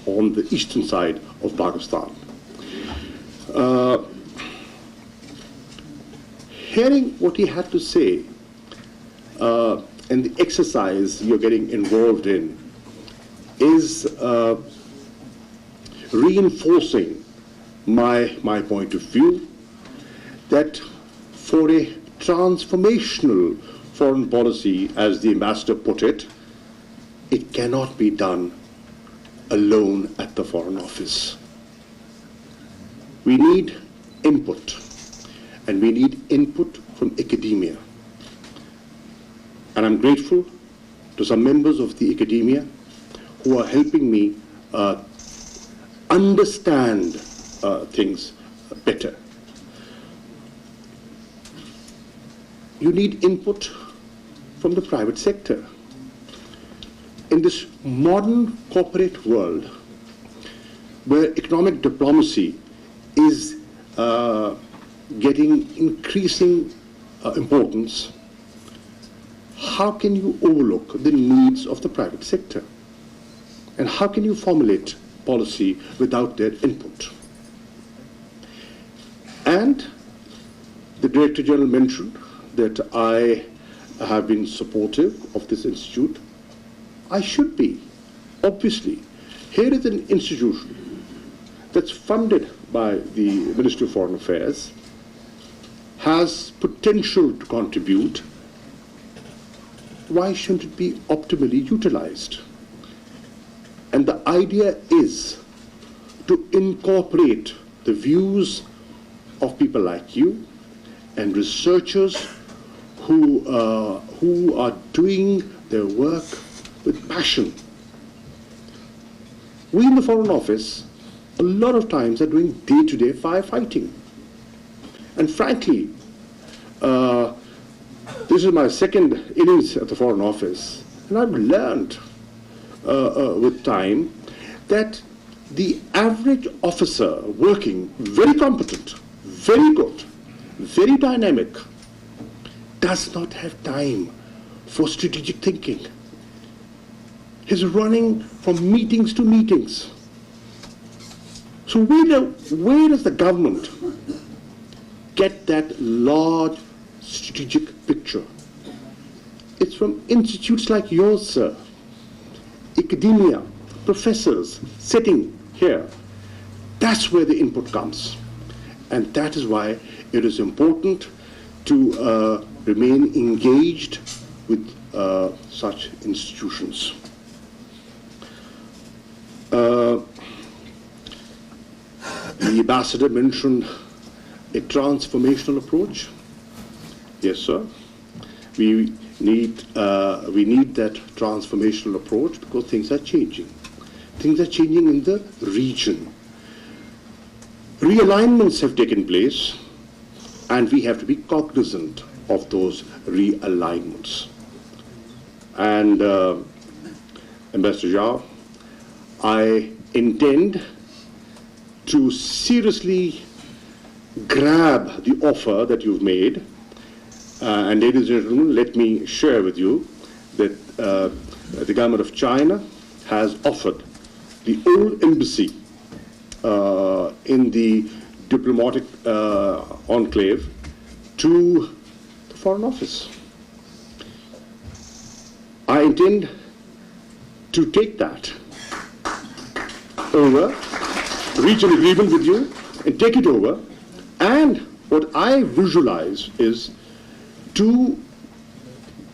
on the eastern side of Pakistan. Hearing what he had to say and the exercise you're getting involved in is reinforcing my point of view that for a transformational foreign policy, as the ambassador put it, it cannot be done alone at the Foreign Office. We need input, and we need input from academia. And I'm grateful to some members of the academia who are helping me understand things better. You need input from the private sector. In this modern corporate world, where economic diplomacy is getting increasing importance, how can you overlook the needs of the private sector? And how can you formulate policy without their input? And the Director General mentioned that I have been supportive of this institute. I should be, obviously. Here is an institution that's funded by the Ministry of Foreign Affairs, has potential to contribute. Why shouldn't it be optimally utilized? And the idea is to incorporate the views of people like you and researchers who are doing their work with passion. We in the Foreign Office, a lot of times, are doing day-to-day firefighting. And frankly, this is my second innings at the Foreign Office, and I've learned with time that the average officer working, very competent, very good, very dynamic, does not have time for strategic thinking. He's running from meetings to meetings. So where does the government get that large strategic picture? It's from institutes like yours, sir. Academia, professors sitting here. That's where the input comes. And that is why it is important to remain engaged with such institutions. The ambassador mentioned a transformational approach. Yes, sir. We need that transformational approach because things are changing. Things are changing in the region. Realignments have taken place, and we have to be cognizant of those realignments. And Ambassador Shah, I intend to seriously grab the offer that you've made. And ladies and gentlemen, let me share with you that the government of China has offered the old embassy in the diplomatic enclave to the Foreign Office. I intend to take that over, reach an agreement with you, and take it over. And what I visualize is to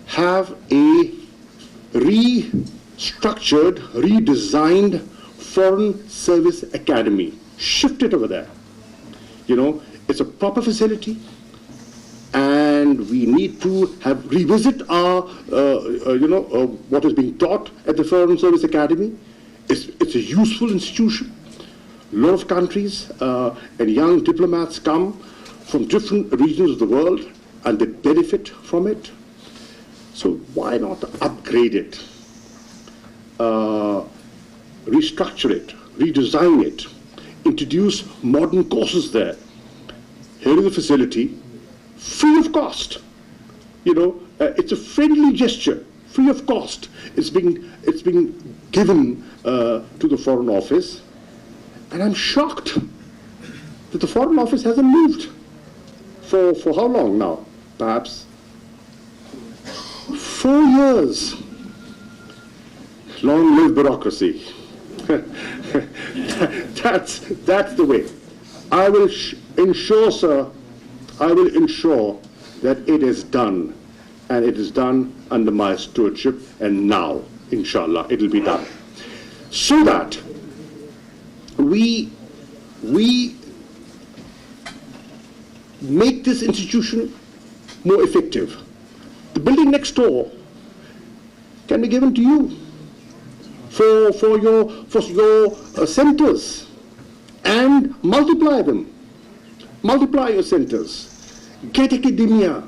have a restructured, redesigned Foreign Service Academy. Shift it over there. You know, it's a proper facility, and we need to have revisit our, what is being taught at the Foreign Service Academy. It's a useful institution. A lot of countries and young diplomats come from different regions of the world, and they benefit from it. So why not upgrade it, restructure it, redesign it, introduce modern courses there. Here is a facility, free of cost. You know, it's a friendly gesture free of cost. It's being given to the Foreign Office, and I'm shocked that the Foreign Office hasn't moved. For how long now? Perhaps 4 years. Long live bureaucracy. That's the way. I will ensure, sir, I will ensure that it is done, and it is done under my stewardship, and now, inshallah, it will be done. So that we make this institution more effective. The building next door can be given to you for your centers, and multiply them. Multiply your centers. Get academia,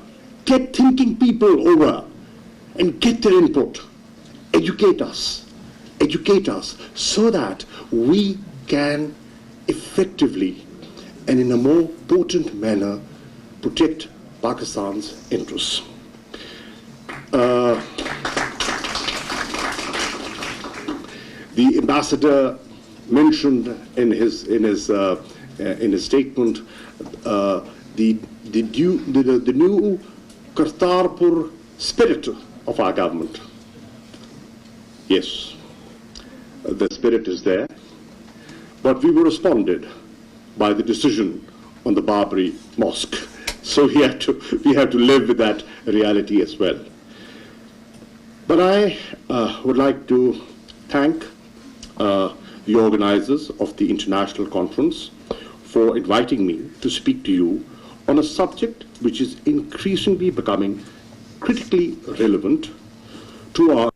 get thinking people over, and get their input. Educate us, so that we can effectively and in a more potent manner protect Pakistan's interests. The ambassador mentioned in his statement the new Kartarpur spirit of our government. Yes, the spirit is there, but we were responded by the decision on the Barbary Mosque. So we have to live with that reality as well. But I would like to thank the organizers of the international conference for inviting me to speak to you on a subject which is increasingly becoming critically relevant to our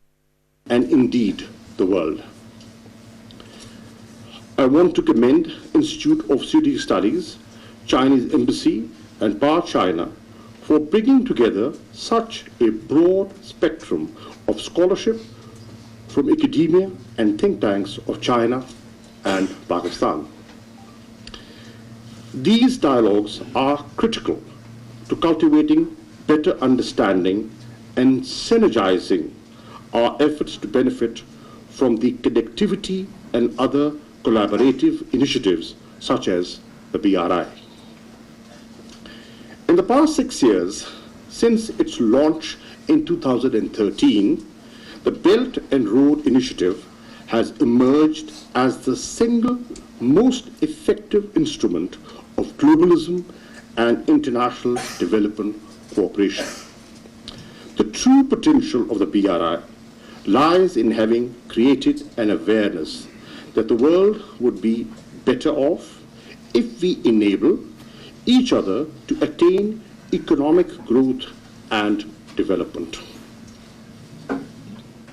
and indeed the world. I want to commend Institute of Strategic Studies, Chinese Embassy and PAR China for bringing together such a broad spectrum of scholarship from academia and think tanks of China and Pakistan. These dialogues are critical to cultivating better understanding and synergizing our efforts to benefit from the connectivity and other collaborative initiatives such as the BRI. In the past 6 years, since its launch in 2013, the Belt and Road Initiative has emerged as the single most effective instrument of globalism and international development cooperation. The true potential of the BRI lies in having created an awareness that the world would be better off if we enable each other to attain economic growth and development.